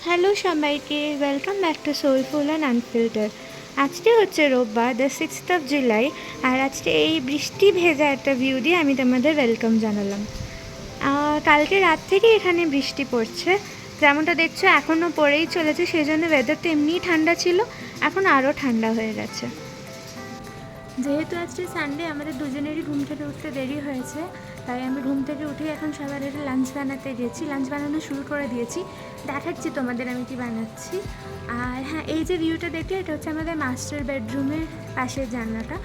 Hello সবাইকে, welcome back to soulful and unfilter. আজকে হচ্ছে রোববার, দ্য 6th of July, আর আজকে এই বৃষ্টি ভেজা একটা ভিউ দিয়ে আমি তোমাদের ওয়েলকাম জানালাম। কালকে রাত থেকে এখানে বৃষ্টি পড়ছে, যেমনটা দেখছো এখনও পড়েই চলেছে। সেই জন্য ওয়েদারটা এমনিই ঠান্ডা ছিল, এখন আরও ঠান্ডা হয়ে গেছে। যেহেতু আজকে সানডে, আমাদের দুজনেরই ঘুম থেকে উঠতে দেরি হয়েছে, তাই আমি ঘুম থেকে উঠে এখন সবার লাঞ্চ বানাতে গেছি। লাঞ্চ বানানো শুরু করে দিয়েছি, দেখাচ্ছি তোমাদের আমি কি বানাচ্ছি। আর হ্যাঁ, এই যে ভিউটা দেখলে, এটা হচ্ছে আমাদের মাস্টার বেডরুমের পাশের জানলাটা।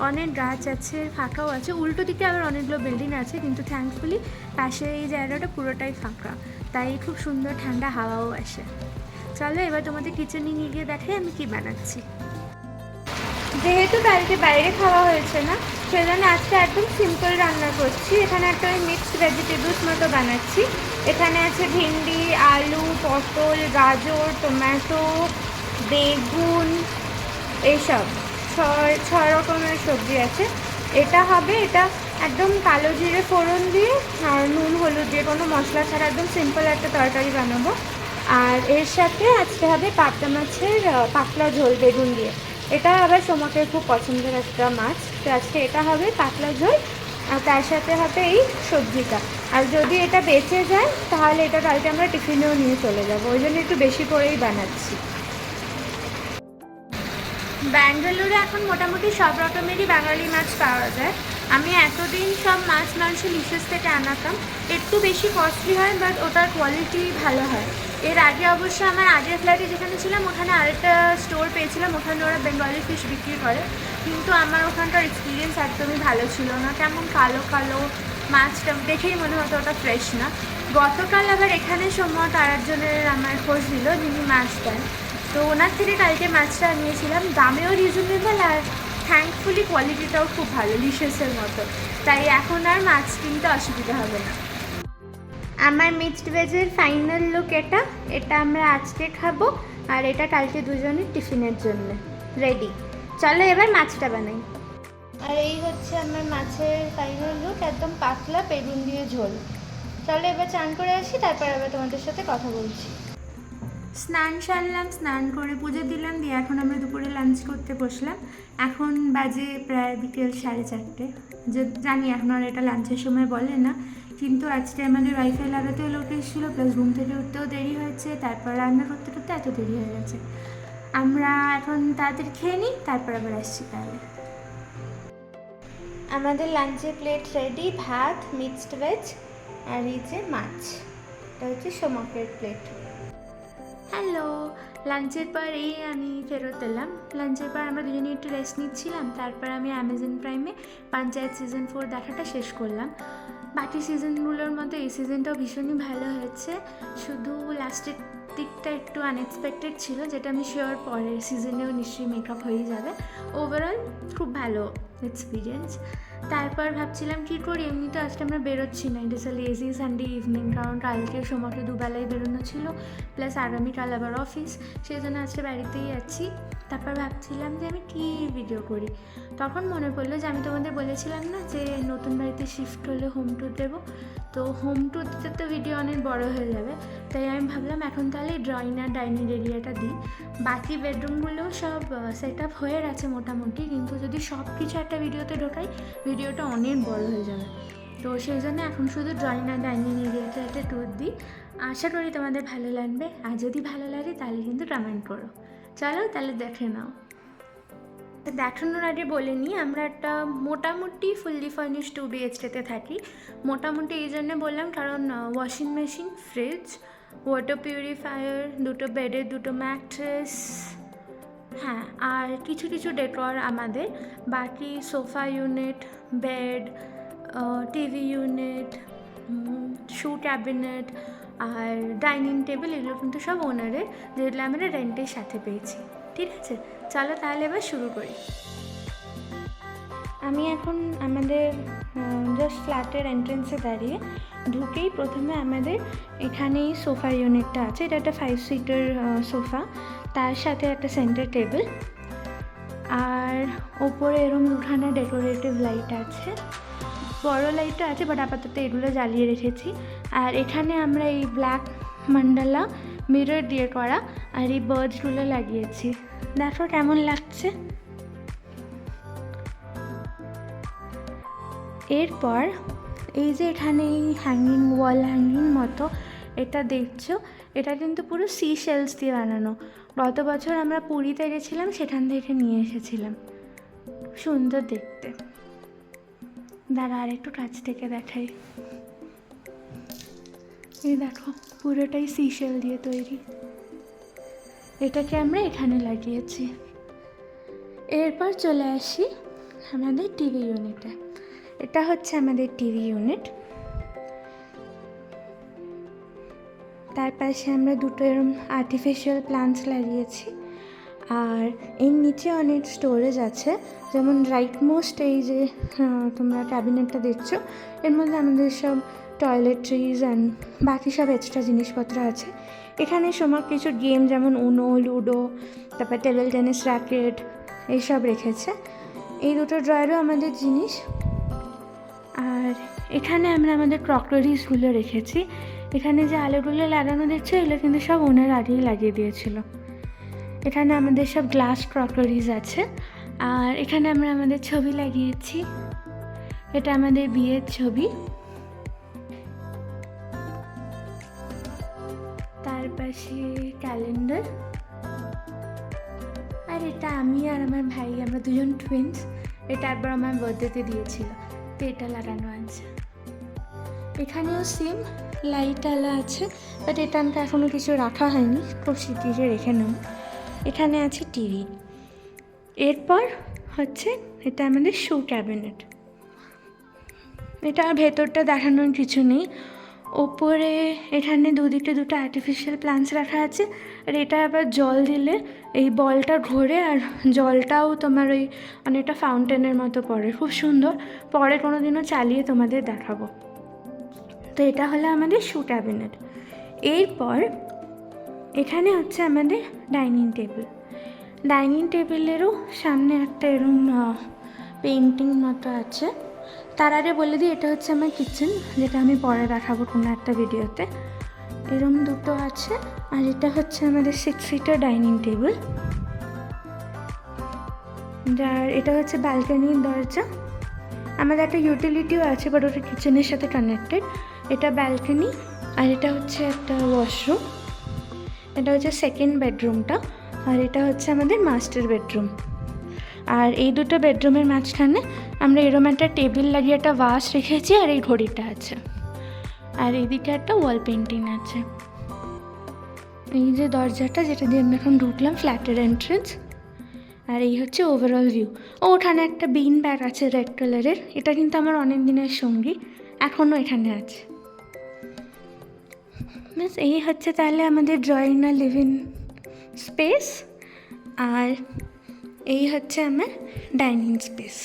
অনেক গাছ আছে, ফাঁকাও আছে, উল্টো দিকে আবার অনেকগুলো বিল্ডিং আছে, কিন্তু থ্যাঙ্কফুলি পাশে এই জায়গাটা পুরোটাই ফাঁকা, তাই খুব সুন্দর ঠান্ডা হাওয়াও আসে। চলো এবার তোমাদের কিচেনে নিয়ে গিয়ে দেখাই আমি কি বানাচ্ছি। যেহেতু কালকে বাইরে খাওয়া হয়েছে না, সেজন্য আজকে একদম সিম্পল রান্না করছি। এখানে একটা ওই মিক্সড ভেজিটেবলস মতো বানাচ্ছি। এখানে আছে ভিন্ডি, আলু, পটল, গাজর, টমেটো, বেগুন, এইসব ছয় রকমের সবজি আছে। এটা হবে, এটা একদম কালো জিরে ফোড়ন দিয়ে আর নুন হলুদ দিয়ে, কোনো মশলা ছাড়া একদম সিম্পল একটা তরকারি বানাবো। আর এর সাথে আজকে হবে পাবদা মাছের পাতলা ঝোল বেগুন দিয়ে। এটা আবার সোমাকের খুব পছন্দের একটা মাছ, তো আজকে এটা হবে পাতলা ঝোল, আর তার সাথে হবে এই সবজিটা। আর যদি এটা বেঁচে যায় তাহলে এটা কালকে আমরা টিফিনেও নিয়ে চলে যাবো, ওই জন্য একটু বেশি করেই বানাচ্ছি। ব্যাঙ্গালোরে এখন মোটামুটি সব রকমেরই বাঙালি মাছ পাওয়া যায়। আমি এতদিন সব মাছ মাংস লিশেস থেকে আনাতাম, একটু বেশি কস্টলি হয়, বাট ওটার কোয়ালিটি ভালো হয়। এর আগে অবশ্য আমার আগের ফ্ল্যাটে যেখানে ছিলাম ওখানে আরেকটা স্টোর পেয়েছিলাম, ওখানে ওরা বেঙ্গলি ফিশ বিক্রি করে, কিন্তু আমার ওখানকার এক্সপিরিয়েন্স একদমই ভালো ছিল না। কেমন কালো কালো মাছটা দেখেই মনে হতো ওটা ফ্রেশ না। গতকাল আবার এখানে সময় আরেকজনের আমার খোঁজ দিল, যিনি মাছ দেন, তো ওনার থেকে কালকে মাছটা নিয়েছিলাম। দামেও রিজনেবল, আর থ্যাঙ্কফুলি কোয়ালিটিটাও খুব ভালো, লিশেসের মতো, তাই এখন আর মাছ কিনতে অসুবিধা হবে না। আমার মিক্সড ভেজের ফাইনাল লুক এটা। এটা আমরা আজকে খাবো, আর এটা কালকে দুজনের টিফিনের জন্য রেডি। চলো এবার মাছটা বানাই। আর এই হচ্ছে আমার মাছের ফাইনাল লুক, একদম পাতলা বেগুন দিয়ে ঝোল। চলো এবার চান করে আসি, তারপর আবার তোমাদের সাথে কথা বলছি। স্নান সারলাম, স্নান করে পুজো দিলাম, দিয়ে এখন আমরা দুপুরে লাঞ্চ করতে বসলাম। এখন বাজে প্রায় বিকেল 4:30। যে জানি এখন আর এটা লাঞ্চের সময় বলে না, কিন্তু আজকে আমাদের ওয়াইফাই লাগাতেও লোক এসেছিলো, প্লাস ঘুম থেকে উঠতেও দেরি হয়েছে, তারপর রান্না করতে করতে এত দেরি হয়ে গেছে। আমরা এখন তাড়াতাড়ি খেয়ে নিই, তারপর আবার আসছি। তাহলে আমাদের লাঞ্চের প্লেট রেডি, ভাত, মিক্সড ভেজ, আর এই যে মাছ। এটা হচ্ছে সোমকের প্লেট। হ্যালো, লাঞ্চের পর এই আমি ফেরত এলাম। লাঞ্চের পর আমরা দুজনে একটু রেস্ট নিচ্ছিলাম, তারপর আমি অ্যামাজন প্রাইমে পঞ্চায়েত সিজন 4 দেখাটা শেষ করলাম। বাকি সিজনগুলোর মতো এই সিজনটাও ভীষণই ভালো হয়েছে, শুধু লাস্টের দিকটা একটু আনএক্সপেক্টেড ছিল, যেটা আমি শিওর পরের সিজনেও নিশ্চয়ই মেকআপ হয়ে যাবে। ওভারঅল খুব ভালো এক্সপিরিয়েন্স। তারপর ভাবছিলাম কী করি, এমনি তো আজকে আমরা বেরোচ্ছি না, ইট ইস আ লেজি সানডে ইভিনিং, কারণ কালকে সময়কে দুবেলায় বেরোনো ছিল, প্লাস আগামীকাল আবার অফিস, সেই জন্য আজকে বাড়িতেই আছি। তারপর ভাবছিলাম যে আমি কী ভিডিও করি, তখন মনে পড়লো যে আমি তোমাদের বলেছিলাম না যে নতুন বাড়িতে শিফট হলে হোম ট্যুর দেবো, তো হোম ট্যুর দিতে তো ভিডিও অনেক বড় হয়ে যাবে, তাই আমি ভাবলাম এখন তাহলে ড্রয়িং আর ডাইনিং এরিয়াটা দিই। বাকি বেডরুমগুলোও সব সেট আপ হয়ে গেছে মোটামুটি, কিন্তু যদি সব কিছু একটা ভিডিওতে ঢোকাই ভিডিওটা অনেক বড় হয়ে যাবে, তো সেই জন্য এখন শুধু ড্রয়িং আর ডাইনিং এরিয়াটা একটা ট্যুর দিই। আশা করি তোমাদের ভালো লাগবে, আর যদি ভালো লাগে তাহলে কিন্তু কমেন্ট করো। চলো তাহলে দেখে নাও। দেখানোর আগে বলে নিই, আমরা একটা মোটামুটি ফুললি ফার্নিশ 2 BHKতে থাকি। মোটামুটি এই জন্যে বললাম কারণ washing machine, fridge, water purifier, দুটো বেডের দুটো ম্যাট্রেস, হ্যাঁ, আর কিছু কিছু ডেকর আমাদের। বাকি sofa unit, bed, TV unit, shoe cabinet আর ডাইনিং টেবিল, এগুলো কিন্তু সব ওনারের, যেগুলো আমরা রেন্টের সাথে পেয়েছি। ঠিক আছে, চলো তাহলে এবার শুরু করি। আমি এখন আমাদের জাস্ট ফ্ল্যাটের এন্ট্রেন্সে দাঁড়িয়ে, ঢুকেই প্রথমে আমাদের এখানেই সোফা ইউনিটটা আছে। এটা একটা 5 সিটার সোফা, তার সাথে একটা সেন্টার টেবিল, আর ওপরে এরকম দুখানা ডেকোরেটিভ লাইট আছে, বড় লাইটটা আছে, বাট আপাতত এগুলো জ্বালিয়ে রেখেছি। আর এখানে আমরা এই ব্ল্যাক মান্ডালা মিরর দিয়ে করা, আর এই বার্ডসগুলো লাগিয়েছি। দেখো কেমন লাগছে। এরপর এই যে এখানে এই হ্যাঙ্গিং, ওয়াল হ্যাঙ্গিং মতো এটা দেখছো, এটা কিন্তু পুরো সি শেলস দিয়ে বানানো। গত বছর আমরা পুরীতে গেছিলাম, সেখান থেকে নিয়ে এসেছিলাম। সুন্দর দেখতে। দাঁড়া আর একটু কাছ থেকে দেখাই। এই দেখো পুরোটাই সি শেল দিয়ে তৈরি। এটাকে আমরা এখানে লাগিয়েছি। এরপর চলে আসি আমাদের টিভি ইউনিটে। এটা হচ্ছে আমাদের টিভি ইউনিট। তার পাশে আমরা দুটো এরকম আর্টিফিশিয়াল প্লান্টস লাগিয়েছি। আর এর নিচে অনেক স্টোরেজ আছে, যেমন রাইট মোস্ট এই যে তোমরা ক্যাবিনেটটা দেখছো, এর মধ্যে আমাদের সব টয়লেট্রিজ অ্যান্ড বাকি সব এক্সট্রা জিনিসপত্র আছে। এখানে সময় কিছু গেম যেমন উনো, লুডো, তারপর টেবিল টেনিস র্যাকেট এইসব রেখেছে। এই দুটো ড্রয়ারও আমাদের জিনিস। আর এখানে আমরা আমাদের ক্রকারিজগুলো রেখেছি। এখানে যে আলোগুলো লাগানো দেখছো, এগুলো কিন্তু সব ওনার আগেই লাগিয়ে দিয়েছিল। এখানে আমাদের সব গ্লাস ক্রকারিজ আছে। আর এখানে আমরা আমাদের ছবি লাগিয়েছি। এটা আমাদের বিয়ের ছবি। তার পাশে ক্যালেন্ডার। আর এটা আমি আর আমার ভাই, আমরা দুজন টুইন্স। এটা একবার আমার বার্থডেতে দিয়েছিল, তো এটা লাগানো আছে। এখানেও সেম লাইট আলা আছে, বাট এটা আমাকে এখনও কিছু রাখা হয়নি, খুব স্মৃতিতে রেখে নেব। এখানে আছে টিভি। এরপর হচ্ছে এটা আমাদের শু ক্যাবিনেট। এটা ভেতরটা দেখানোর কিছু নেই। ওপরে এখানে দুদিকে দুটো আর্টিফিশিয়াল প্লান্টস রাখা আছে। আর এটা আবার জল দিলে এই বলটা ঘোরে, আর জলটাও তোমার ওই অনেকটা ফাউন্টেনের মতো পড়ে, খুব সুন্দর। পরে কোনো দিনও চালিয়ে তোমাদের দেখাবো। তো এটা হলো আমাদের শু ক্যাবিনেট। এরপর এখানে হচ্ছে আমাদের ডাইনিং টেবিল। ডাইনিং টেবিলেরও সামনে একটা এরকম পেন্টিং মতো আছে। তার আগে বলে দিই, এটা হচ্ছে আমার কিচেন, যেটা আমি পরে দেখাবো কোনো একটা ভিডিওতে। এরকম দুটো আছে। আর এটা হচ্ছে আমাদের 6 সিটার ডাইনিং টেবিল, যার এটা হচ্ছে ব্যালকনির দরজা। আমাদের একটা ইউটিলিটিও আছে, বাট ওটা কিচেনের সাথে কানেক্টেড। এটা ব্যালকনি। আর এটা হচ্ছে একটা ওয়াশরুম। এটা হচ্ছে সেকেন্ড বেডরুমটা। আর এটা হচ্ছে আমাদের মাস্টার বেডরুম। আর এই দুটো বেডরুমের মাঝখানে আমরা এরকম একটা টেবিল লাগিয়ে একটা ভাস রেখেছি, আর এই ঘড়িটা আছে। আর এইদিকে একটা ওয়াল পেন্টিং আছে। এই যে দরজাটা, যেটা দিয়ে আমরা এখন ঢুকলাম, ফ্ল্যাটের এন্ট্রেন্স। আর এই হচ্ছে ওভারঅল ভিউ। ওখানে একটা বিন ব্যাগ আছে রেড কালারের, এটা কিন্তু আমার অনেক দিনের সঙ্গী, এখনও এখানে আছে। ব্যাস এই হচ্ছে তাহলে আমাদের ড্রয়িং আর লিভিং স্পেস। আর এই হচ্ছে আমার ডাইনিং স্পেস।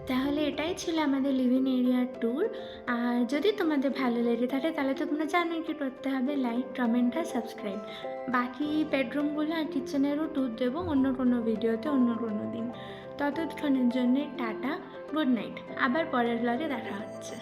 তাহলে এটাই ছিল আমাদের লিভিং এরিয়ার ট্যুর। আর যদি তোমাদের ভালো লেগে থাকে তাহলে তো তোমরা জানোই কি করতে হবে, লাইক, কমেন্ট আর সাবস্ক্রাইব। বাকি বেডরুমগুলো আর কিচেনেরও ট্যুর দেবো অন্য কোনো ভিডিওতে, অন্য কোনো দিন। ততক্ষণের জন্যে টাটা, গুড নাইট। আবার পরের ব্লগে দেখা হচ্ছে।